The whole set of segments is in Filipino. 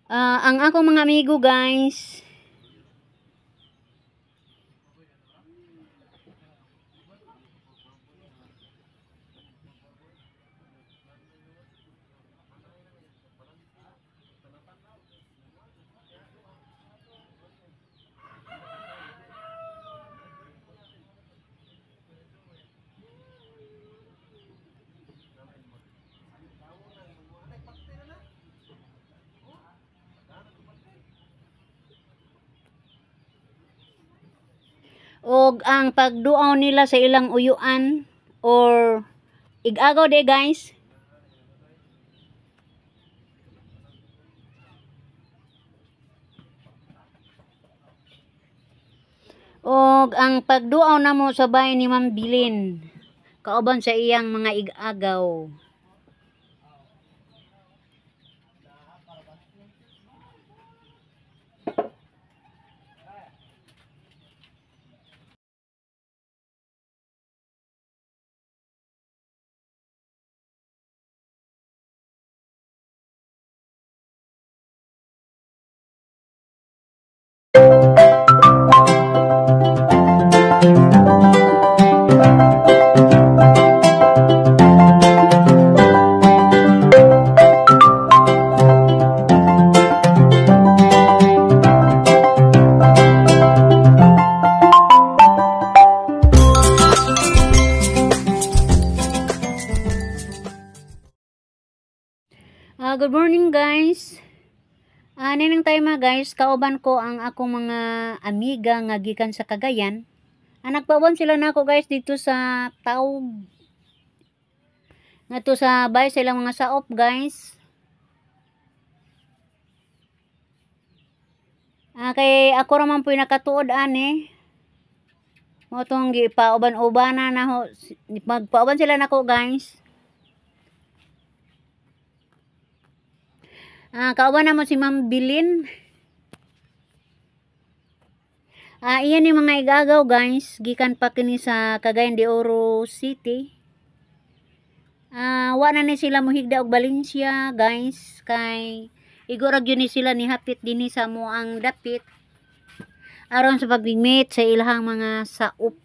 Ang akong mga amigo guys, og ang pagduaw nila sa ilang uyuan or igagaw de guys. Og ang pagduaw namo sa bahay ni Ma'am Bilin kauban sa iyang mga igagaw. Good morning guys. Ninang tayo mga guys, kauban ko ang akong mga amiga nga gikan sa Cagayan. Nagpauban sila nako guys dito sa Taog. Ngadto sa bahay sa ilang mga saop guys. Kay ako raman po nakatuod ani. Mo tong gipauban-ubanan na ho. Magpauban sila nako guys. Kauban na mo si Ma'am Bilin. Iyan yung mga igagaw guys. Gikan pa kini sa Cagayan de Oro City. Wa na ni sila mohigda og Valencia guys. Kay igorag yun ni sila ni hapit dinhi sa mo ang dapit. Aron sa pagmimit sa ilahang mga saop.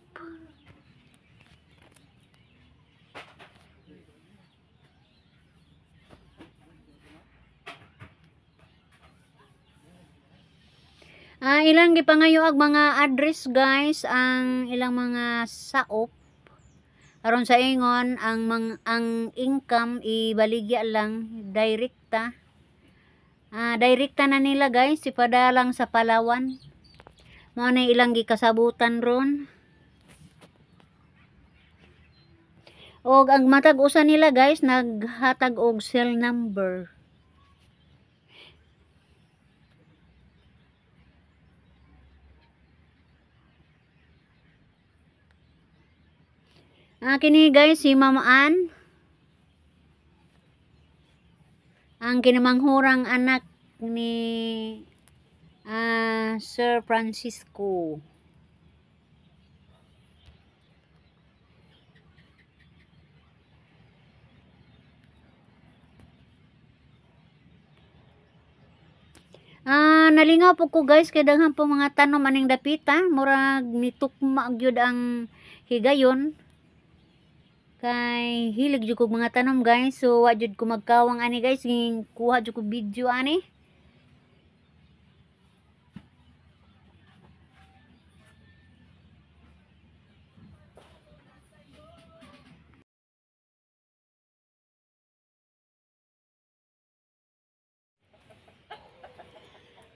Ilang gipangayo ag mga address guys ang ilang mga saop aron sa ingon ang income ibaligya lang direkta. Direkta na nila guys ipadalang sa Palawan. Mao na ilang gikasabutan ron. Og ang matag usa nila guys naghatag og cell number. Kini guys si Ma'am Ann. Ang kinamanghurang anak ni Sir Francisco. Nalingaw po ko guys kay daghan po mga tanom aning dapita murag nitukma gyud ang higayon. Kay hilig jud ko mga tanom guys. So wa jud ko magkawang ani guys, kuha jud ko video ani.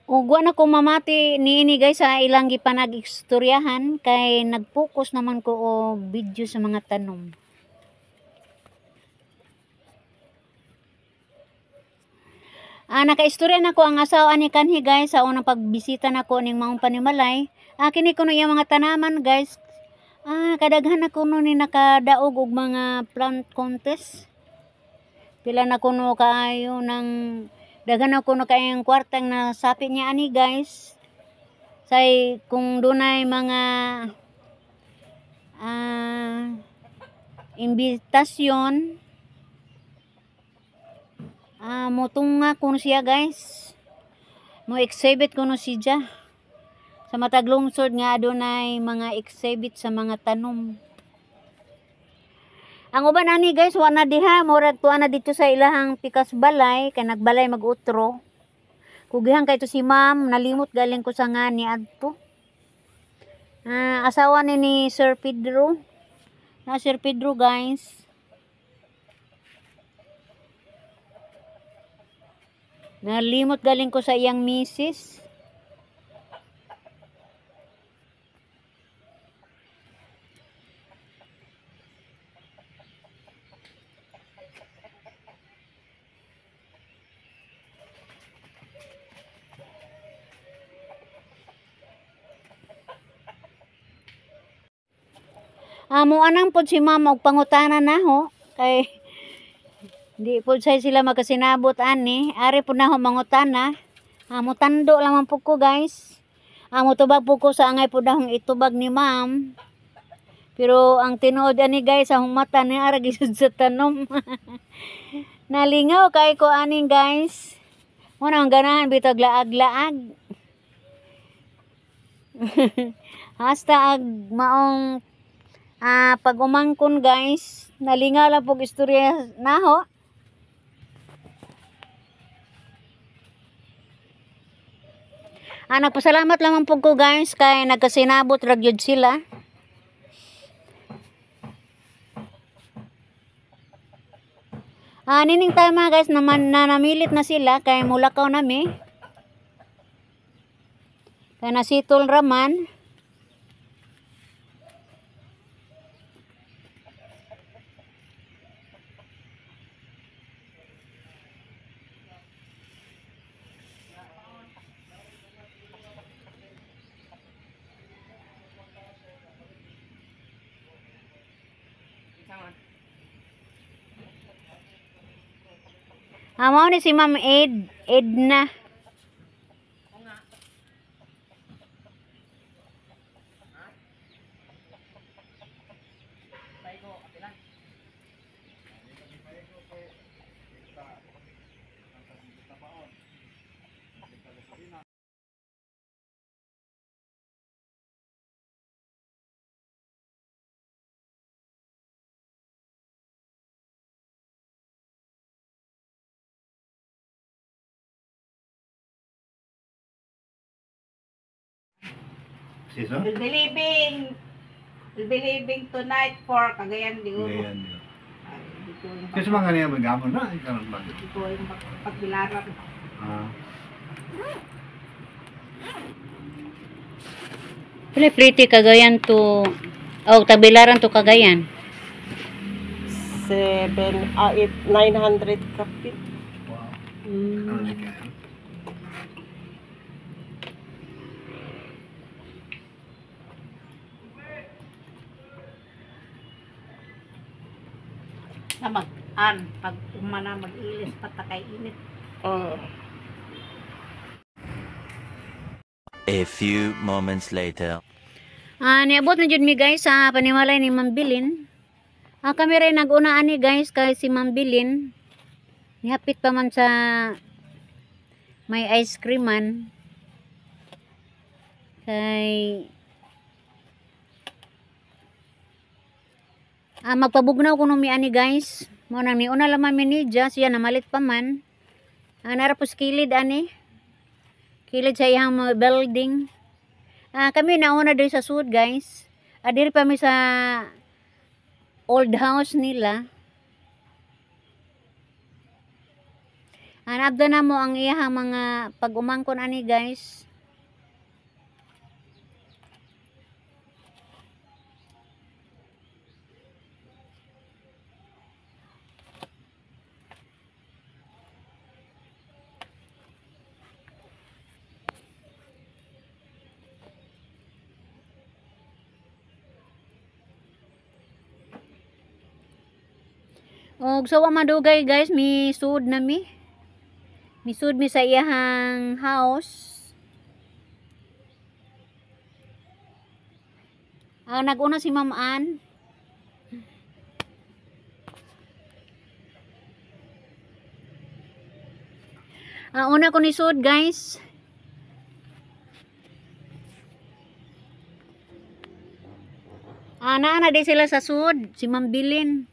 Ug wa na ko mamati niini guys sa ilang gipanag-istoryahan kay nag-focus naman ko og video sa mga tanom. Nakaistorya na ko ang asawa ni kanhi guys sa unang pagbisita nako ning Maong Panimalay. Kini kuno yung mga tanaman guys. Kadaghan na kuno ni nakadaog og mga plant contest. Pila na kuno kaayo ng daghan na kuno kayong kwartang na sapi niya ani guys. Say kung dunay mga imbitasyon motunga kun siya guys. Mo exhibit kuno siya. Sa matag lungsod nga adunay mga exhibit sa mga tanom. Ang uban ani guys, wa na diha, murag tuwa na dito sa ilahang pikas balay, kay nagbalay mag-utro. Kugihan kay to si ma'am, nalimot galing ko sa nga ni adto. Asawa ni Sir Pedro. Na Sir Pedro guys. Nalimot galing ko sa iyang misis. Amo anang pod si ma'am og pangutana na ho kay di pod say sila makasinabot ani, ari pod na ho mangutana. Amo tando lamang po ko guys. Amo tubag po ko sa angay pod akong itubag ni ma'am. Pero ang tinuod ani guys, ang mata ni ara gisud sa tanom. Nalingaw kay ko aning guys. Mo nang ganahan bitag laag-laag. Hasta ag maong pag umangkon guys, nalingaw lang pog istorya naho. Nagpasalamat lamang po ko guys kay nagkasinabot ra gyud sila. Nining tama guys naman na namilit na sila kay mulakaw nami. Kay nasitol raman. Mao ni si Ma'am Edna. Siso? Will be leaving tonight for Cagayan de Oro. Ngayon. Dito yung Kasi mga niya magapon na. Ikaw ba? dito yung pagbilaran. Pila pretty Cagayan to Tagbilaran to Cagayan. 900 kapit. Wow. Ano na kaya? Na pag umana mag-ilis patakay init. A few moments later. Niabot na jud mi guys sa panimalay ni Ma'am Bilin. Kami rin nag-una ani guys kay si Ma'am Bilin. Nihapit pa man sa may ice cream man. Kay magpabugnaw kuno mi ani guys. Mo nang niuna lamang mi ni siya namalit pa man. Nara po sa kilid ani. Kilid sa iyang mga building. Kami nauna diri sa sud guys. Diri pa mi sa old house nila. Anabda na mo ang iyang mga pag-umangkon ani guys. Og sawa madugay guys, mi sud na mi. Misud mi sa iyahang house. Nag-una si Ma'am Ann. Una ko ni sud guys. Ana di sila sa sud, si Ma'am Bilin.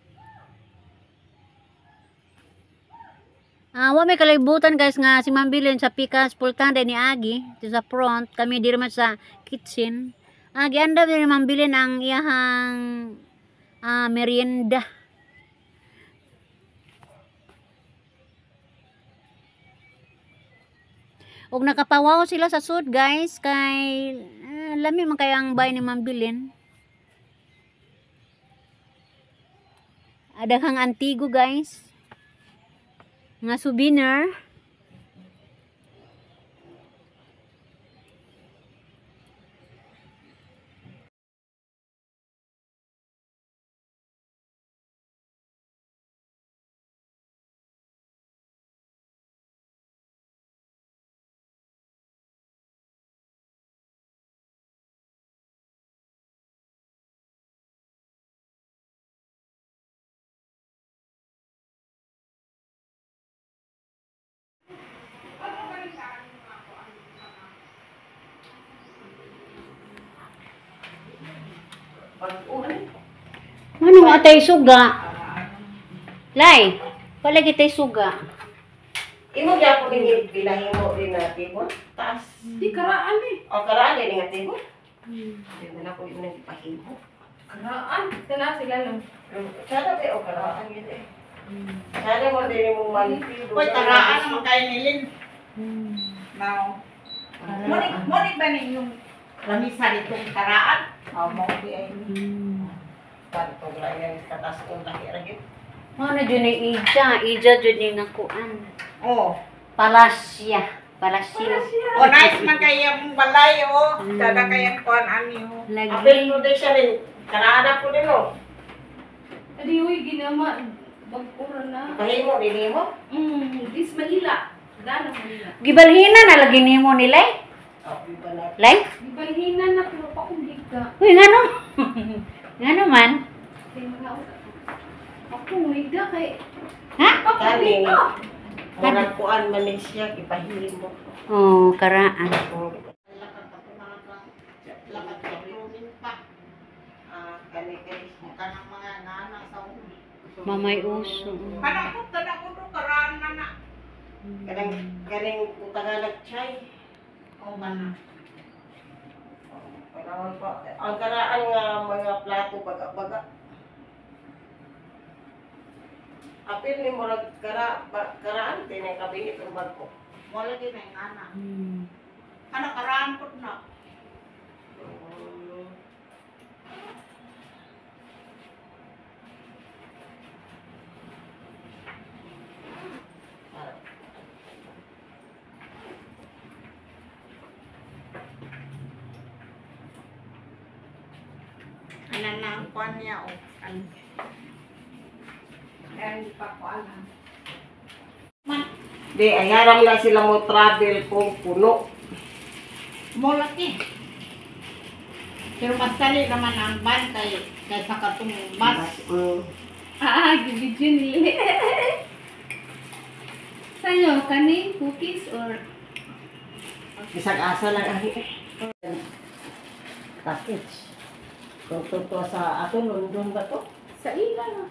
Wa may kalibutan guys nga si Ma'am Bilin sa pikas pultanda ni Agi, dito sa front, kami di naman sa kitchen. Giandam ni Ma'am Bilin ang iyahang merienda. Og nakapawaw sila sa sud guys kay lami man kay ang bahay ni Ma'am Bilin. Adaghang antigo guys. Nga souvenir. Ano nga tay suga? Lay, palagi tay suga. Imo gyapon ning bilahin mo rin na tibon. Taas. Di karaan eh. O karaan din nga tibon. Hindi na ko nang ipahimo. Karaan. Sila sila lang. Sada ba o karaan yun eh. Sada mo din mo malipid. Hoy, karaan naman kayo nilin. Now. Monik ba yung lamisa ditong karaan? Mo di ay. Pantog lang yung katas kong laki-laki. Ano dyan ni Ija dyan ni nga kuan. Oo. Palasya. O nice man kayang balay o. Kada kayang kuan ani o. Apel mo din siya rin. Karaan po din o. Adi uy, ginama. Bagpura na. Pahimo din mo. This Manila. Gana Manila. Gibalhina na lagi nimo ni Lay? Iba na. Lay? Ibalhinan na pero pa kung ka. Uy, ngano? Ngano man? Kaya mga ako higa kay. Ha? Kani. Murag kuan man ni siya ipahimo. Oh, karaan. Mamay uso. Kanang ko do karaan na na. Kanang utagalag chay. O man. Ang karaan nga mga plato baga-baga. Apil ni murag karaan tinay kabinit ang bagko. Wala din ang ana. Ano karaan po na. Ano na ang kuan niya o. Kaya hindi pa ko alam. Di, ayaram na sila mo travel kung puno. Mulaki. Pero mas dali naman ang ban kaysa katong bus. Gibidyo nili. Sa'yo, kaning cookies or Isang asa lang ang package. Kung totoo sa ato, London ba to? sa ila na?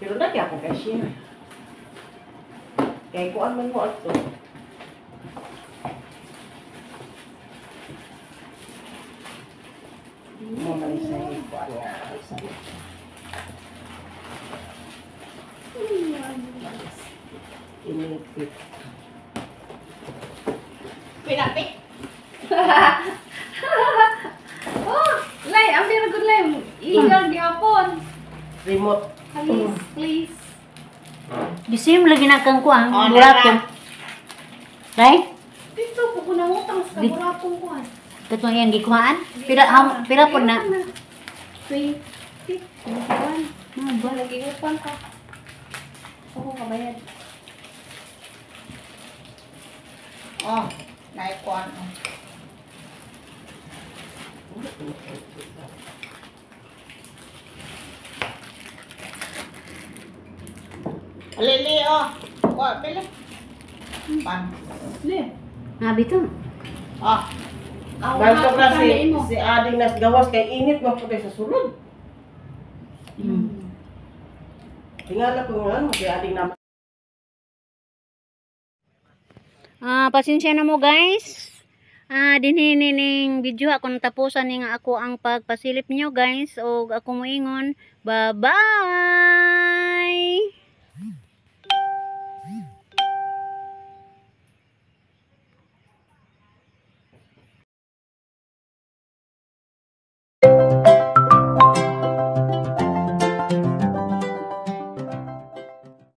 Pero dati ako cashier. Kaya kuan man mo ato. Mo man sa kuan nga. Inipit. Pinapik. Oh, lay, ang very good lay. Igal gihapon. Remote. Please, please. Bisim lagi na kang kuan. Oh, Burato. Lay? Dito po ko nangutang sa kaburatong ko. Katong yang gikuhaan? Pila po na? 20. 21. Ba lagi upan ka. Ako kabayad. Oh, naikuan mo. Alili, oh. Kuha, bili. Pan. Bili. Nabi to. Oh. Ganto ra si ading nas gawas kay init man pud sa sulod. Tingala ko nga si ading na Pasensya na mo guys. Dinhi ning video ako natapusan ni nga ako ang pagpasilip nyo guys, o ako moingon bye bye.